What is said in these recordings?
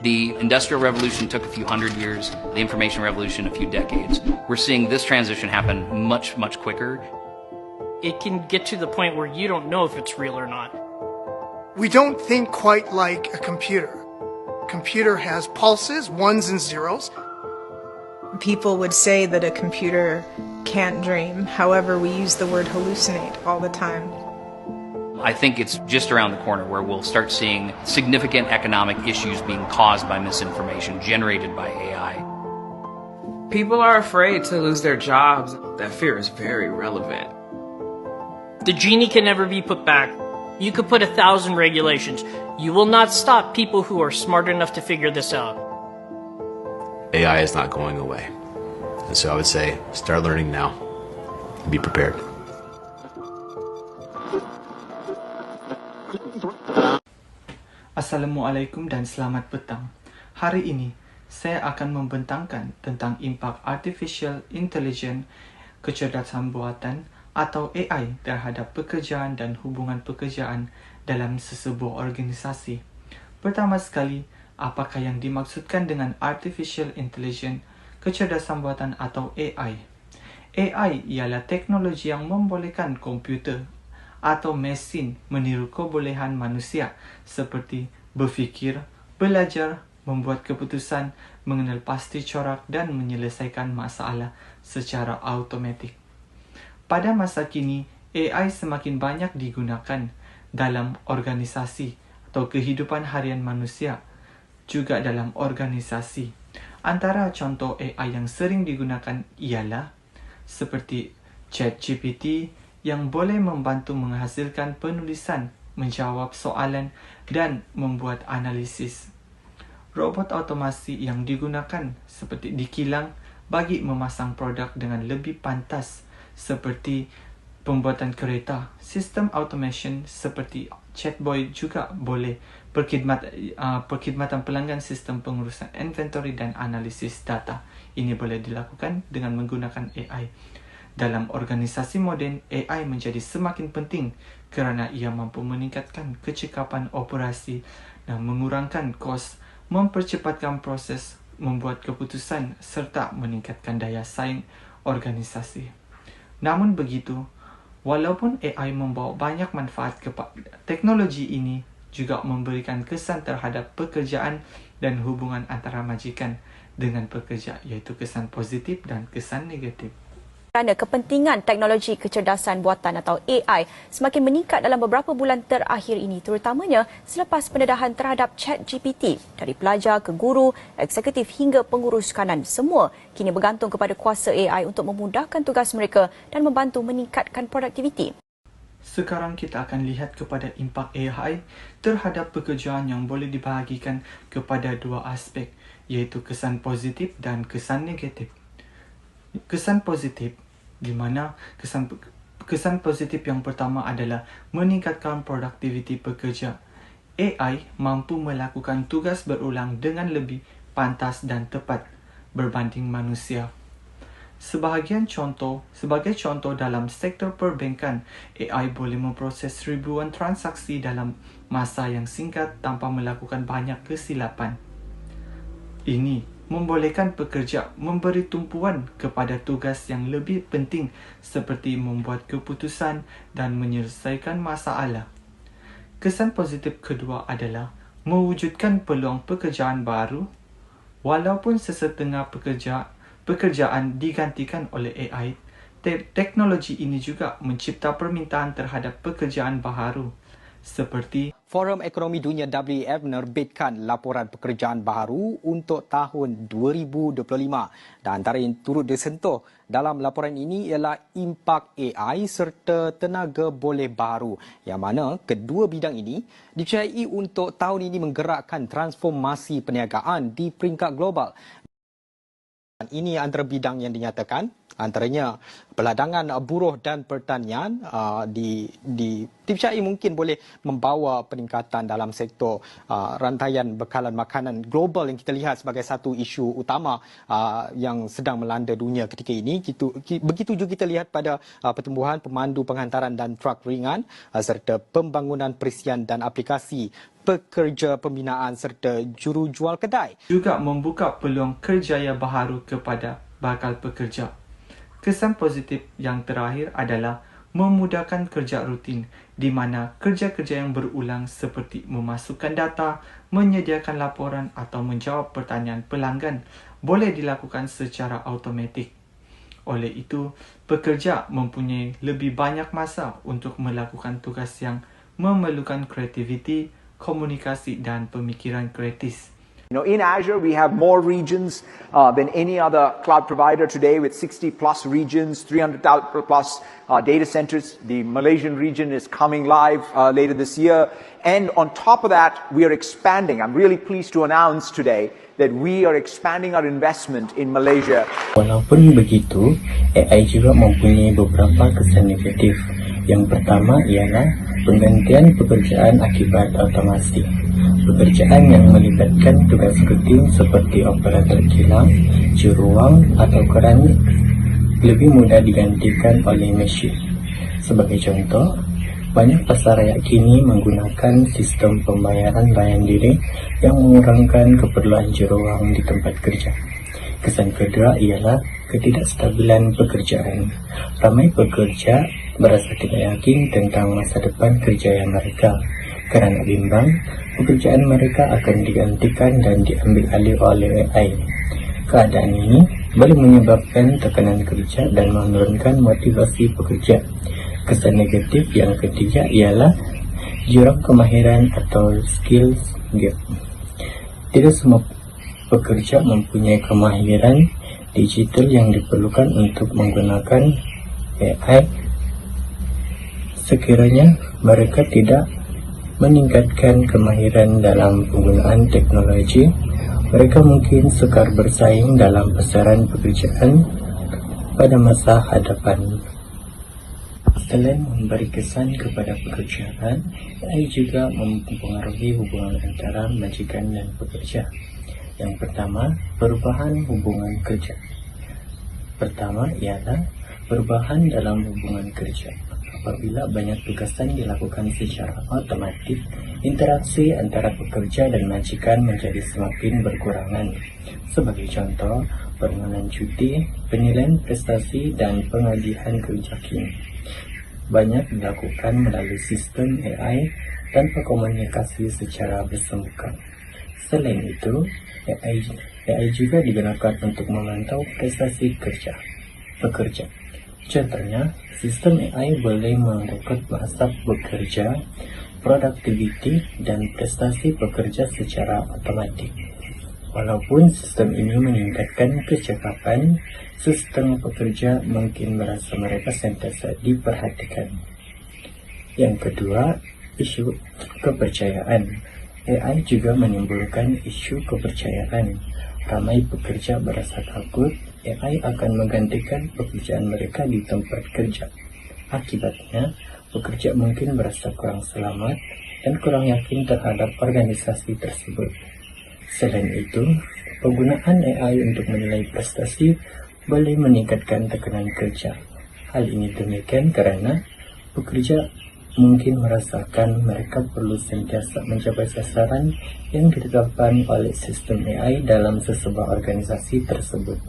The Industrial Revolution took a few hundred years, the Information Revolution a few decades. We're seeing this transition happen much, much quicker. It can get to the point where you don't know if it's real or not. We don't think quite like a computer. Computer has pulses, ones and zeros. People would say that a computer can't dream. However, we use the word hallucinate all the time. I think it's just around the corner where we'll start seeing significant economic issues being caused by misinformation generated by AI. People are afraid to lose their jobs. That fear is very relevant. The genie can never be put back. You could put 1,000 regulations. You will not stop people who are smart enough to figure this out. AI is not going away. And so I would say, start learning now. Be prepared. Assalamualaikum dan selamat petang. Hari ini, saya akan membentangkan tentang impak Artificial Intelligence, kecerdasan buatan atau AI terhadap pekerjaan dan hubungan pekerjaan dalam sesebuah organisasi. Pertama sekali, apakah yang dimaksudkan dengan Artificial Intelligence, kecerdasan buatan atau AI? AI ialah teknologi yang membolehkan komputer atau mesin meniru kebolehan manusia seperti berfikir, belajar, membuat keputusan, mengenal pasti corak dan menyelesaikan masalah secara automatik. Pada masa kini, AI semakin banyak digunakan dalam organisasi atau kehidupan harian manusia, juga dalam organisasi. Antara contoh AI yang sering digunakan ialah seperti ChatGPT, yang boleh membantu menghasilkan penulisan, menjawab soalan, dan membuat analisis. Robot otomasi yang digunakan seperti dikilang bagi memasang produk dengan lebih pantas seperti pembuatan kereta. Sistem automation seperti chatbot juga boleh perkhidmatan pelanggan sistem pengurusan inventory dan analisis data. Ini boleh dilakukan dengan menggunakan AI. Dalam organisasi moden, AI menjadi semakin penting kerana ia mampu meningkatkan kecekapan operasi dan mengurangkan kos, mempercepatkan proses, membuat keputusan serta meningkatkan daya saing organisasi. Namun begitu, walaupun AI membawa banyak manfaat kepada teknologi ini juga memberikan kesan terhadap pekerjaan dan hubungan antara majikan dengan pekerja, iaitu kesan positif dan kesan negatif. Kerana kepentingan teknologi kecerdasan buatan atau AI semakin meningkat dalam beberapa bulan terakhir ini, terutamanya selepas pendedahan terhadap ChatGPT. Dari pelajar ke guru, eksekutif hingga pengurus kanan, semua kini bergantung kepada kuasa AI untuk memudahkan tugas mereka dan membantu meningkatkan produktiviti. Sekarang kita akan lihat kepada impak AI terhadap pekerjaan yang boleh dibahagikan kepada dua aspek, iaitu kesan positif dan kesan negatif. Kesan positif, di mana kesan positif yang pertama adalah meningkatkan produktiviti pekerja. AI mampu melakukan tugas berulang dengan lebih pantas dan tepat berbanding manusia. Sebagai contoh dalam sektor perbankan, AI boleh memproses ribuan transaksi dalam masa yang singkat tanpa melakukan banyak kesilapan. Ini membolehkan pekerja memberi tumpuan kepada tugas yang lebih penting seperti membuat keputusan dan menyelesaikan masalah. Kesan positif kedua adalah mewujudkan peluang pekerjaan baru. Walaupun sesetengah pekerjaan digantikan oleh AI, teknologi ini juga mencipta permintaan terhadap pekerjaan baru seperti Forum Ekonomi Dunia WEF menerbitkan laporan pekerjaan baru untuk tahun 2025 dan antara yang turut disentuh dalam laporan ini ialah impak AI serta tenaga boleh baru, yang mana kedua bidang ini dipercayai untuk tahun ini menggerakkan transformasi perniagaan di peringkat global. Ini antara bidang yang dinyatakan Antaranya peladangan buruh dan pertanian dipercayai mungkin boleh membawa peningkatan dalam sektor rantaian bekalan makanan global yang kita lihat sebagai satu isu utama yang sedang melanda dunia ketika ini. Begitu juga kita lihat pada pertumbuhan pemandu penghantaran dan truk ringan serta pembangunan perisian dan aplikasi pekerja pembinaan serta juru jual kedai. Juga membuka peluang kerjaya baharu kepada bakal pekerja. Kesan positif yang terakhir adalah memudahkan kerja rutin di mana kerja-kerja yang berulang seperti memasukkan data, menyediakan laporan atau menjawab pertanyaan pelanggan boleh dilakukan secara automatik. Oleh itu, pekerja mempunyai lebih banyak masa untuk melakukan tugas yang memerlukan kreativiti, komunikasi dan pemikiran kritis. In Azure, we have more regions than any other cloud provider today, with 60 plus regions, 300 plus data centers. The Malaysian region is coming live later this year. And on top of that, we are expanding. I'm really pleased to announce today that we are expanding our investment in Malaysia. Walaupun begitu, AI juga mempunyai beberapa kesan negatif. Yang pertama ialah penggantian pekerjaan akibat automasi. Pekerjaan yang melibatkan tugas rutin seperti operator kilang, juruang atau keramik lebih mudah digantikan oleh mesin. Sebagai contoh, banyak pasaran kini menggunakan sistem pembayaran layan diri yang mengurangkan keperluan juruang di tempat kerja. Kesan kedua ialah ketidakstabilan pekerjaan. Ramai pekerja merasa tidak yakin tentang masa depan kerjaya mereka kerana bimbang pekerjaan mereka akan digantikan dan diambil alih oleh AI. Keadaan ini boleh menyebabkan tekanan kerja dan menurunkan motivasi pekerja. Kesan negatif yang ketiga ialah jurang kemahiran atau skills gap. Tidak semua pekerja mempunyai kemahiran digital yang diperlukan untuk menggunakan AI. Sekiranya mereka tidak meningkatkan kemahiran dalam penggunaan teknologi, mereka mungkin sukar bersaing dalam pasaran pekerjaan pada masa hadapan. Selain memberi kesan kepada pekerjaan, AI juga mempengaruhi hubungan antara majikan dan pekerja. Yang pertama, perubahan hubungan kerja. Pertama ialah perubahan dalam hubungan kerja. Apabila banyak tugasan dilakukan secara otomatik, interaksi antara pekerja dan majikan menjadi semakin berkurangan. Sebagai contoh, permohonan cuti, penilaian prestasi dan pengagihan kerja kini banyak dilakukan melalui sistem AI tanpa komunikasi secara bersama. Selain itu, AI juga digunakan untuk memantau prestasi pekerja. Contohnya, sistem AI boleh merekod masa bekerja, produktiviti dan prestasi pekerja secara otomatik. Walaupun sistem ini meningkatkan kecakapan, setengah pekerja mungkin merasa mereka sentiasa diperhatikan. Yang kedua, isu kepercayaan. AI juga menimbulkan isu kepercayaan. Ramai pekerja berasa takut AI akan menggantikan pekerjaan mereka di tempat kerja. Akibatnya, pekerja mungkin merasa kurang selamat dan kurang yakin terhadap organisasi tersebut. Selain itu, penggunaan AI untuk menilai prestasi boleh meningkatkan tekanan kerja. Hal ini demikian kerana pekerja mungkin merasakan mereka perlu sentiasa mencapai sasaran yang ditetapkan oleh sistem AI dalam sesebuah organisasi tersebut.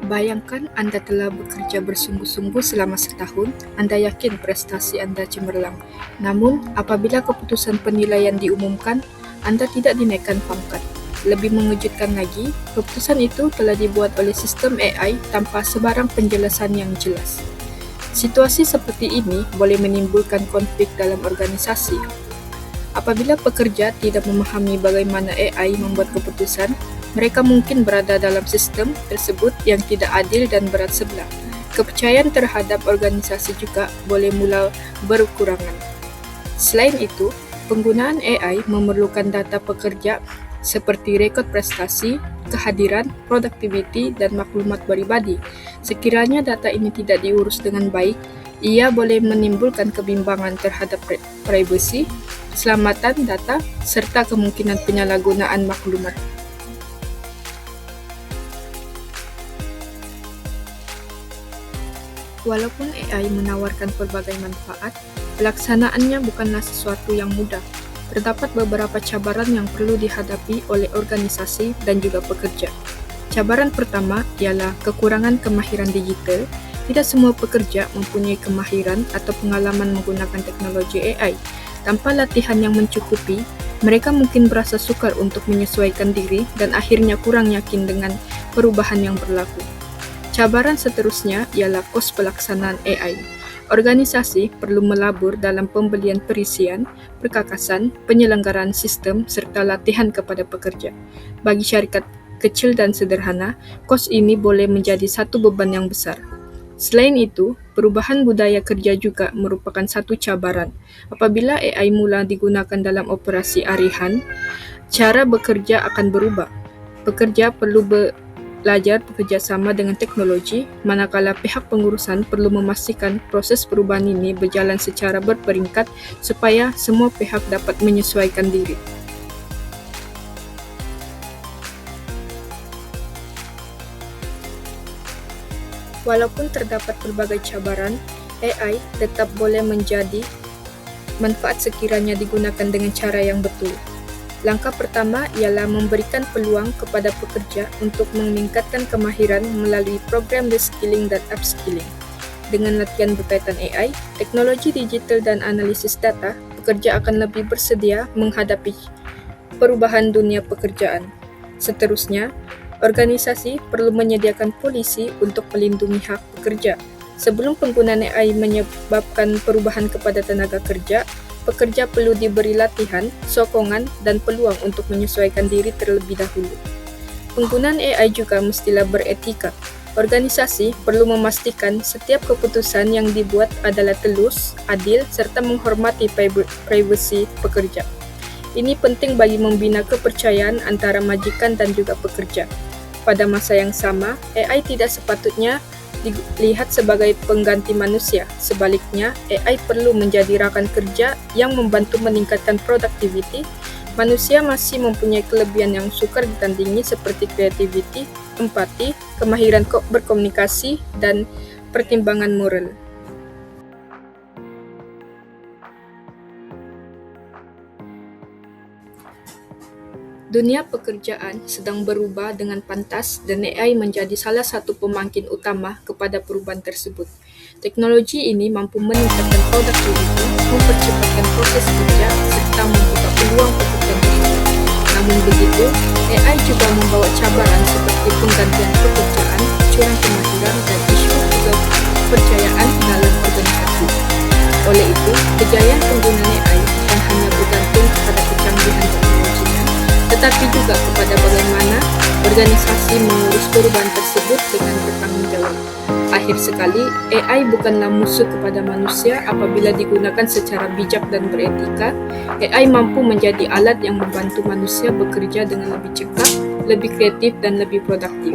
Bayangkan anda telah bekerja bersungguh-sungguh selama setahun, anda yakin prestasi anda cemerlang. Namun, apabila keputusan penilaian diumumkan, anda tidak dinaikkan pangkat. Lebih mengejutkan lagi, keputusan itu telah dibuat oleh sistem AI tanpa sebarang penjelasan yang jelas. Situasi seperti ini boleh menimbulkan konflik dalam organisasi. Apabila pekerja tidak memahami bagaimana AI membuat keputusan, mereka mungkin berada dalam sistem tersebut yang tidak adil dan berat sebelah. Kepercayaan terhadap organisasi juga boleh mula berkurangan. Selain itu, penggunaan AI memerlukan data pekerja seperti rekod prestasi, kehadiran, productivity, dan maklumat pribadi. Sekiranya data ini tidak diurus dengan baik, ia boleh menimbulkan kebimbangan terhadap privasi, keselamatan data, serta kemungkinan penyalahgunaan maklumat. Walaupun AI menawarkan pelbagai manfaat, pelaksanaannya bukanlah sesuatu yang mudah. Terdapat beberapa cabaran yang perlu dihadapi oleh organisasi dan juga pekerja. Cabaran pertama ialah kekurangan kemahiran digital. Tidak semua pekerja mempunyai kemahiran atau pengalaman menggunakan teknologi AI. Tanpa latihan yang mencukupi, mereka mungkin berasa sukar untuk menyesuaikan diri dan akhirnya kurang yakin dengan perubahan yang berlaku. Cabaran seterusnya ialah kos pelaksanaan AI. Organisasi perlu melabur dalam pembelian perisian, perkakasan, penyelenggaraan sistem, serta latihan kepada pekerja. Bagi syarikat kecil dan sederhana, kos ini boleh menjadi satu beban yang besar. Selain itu, perubahan budaya kerja juga merupakan satu cabaran. Apabila AI mula digunakan dalam operasi harian, cara bekerja akan berubah. Pekerja perlu belajar bekerja sama dengan teknologi, manakala pihak pengurusan perlu memastikan proses perubahan ini berjalan secara berperingkat supaya semua pihak dapat menyesuaikan diri. Walaupun terdapat berbagai cabaran, AI tetap boleh menjadi manfaat sekiranya digunakan dengan cara yang betul. Langkah pertama ialah memberikan peluang kepada pekerja untuk meningkatkan kemahiran melalui program reskilling dan upskilling. Dengan latihan berkaitan AI, teknologi digital dan analisis data, pekerja akan lebih bersedia menghadapi perubahan dunia pekerjaan. Seterusnya, organisasi perlu menyediakan polisi untuk melindungi hak pekerja. Sebelum penggunaan AI menyebabkan perubahan kepada tenaga kerja, pekerja perlu diberi latihan, sokongan, dan peluang untuk menyesuaikan diri terlebih dahulu. Penggunaan AI juga mestilah beretika. Organisasi perlu memastikan setiap keputusan yang dibuat adalah telus, adil, serta menghormati privasi pekerja. Ini penting bagi membina kepercayaan antara majikan dan juga pekerja. Pada masa yang sama, AI tidak sepatutnya dilihat sebagai pengganti manusia. Sebaliknya, AI perlu menjadi rakan kerja yang membantu meningkatkan productivity. Manusia masih mempunyai kelebihan yang sukar ditandingi seperti creativity, empati, kemahiran berkomunikasi, dan pertimbangan moral. Dunia pekerjaan sedang berubah dengan pantas dan AI menjadi salah satu pemangkin utama kepada perubahan tersebut. Teknologi ini mampu meningkatkan produktivitas, mempercepatkan proses kerja, serta membuka peluang pekerjaan baru. Namun begitu, AI juga membawa cabaran seperti penggantian pekerjaan, curang kemahiran, dan isu kepercayaan dalam organisasi. Oleh itu, kejayaan penggunaan AI bukan hanya bergantung kepada kecanggihan teknologinya, tetapi juga kepada bagaimana organisasi mengurus perubahan tersebut dengan bertanggung jawab. Akhir sekali, AI bukanlah musuh kepada manusia apabila digunakan secara bijak dan beretika. AI mampu menjadi alat yang membantu manusia bekerja dengan lebih cepat, lebih kreatif, dan lebih produktif.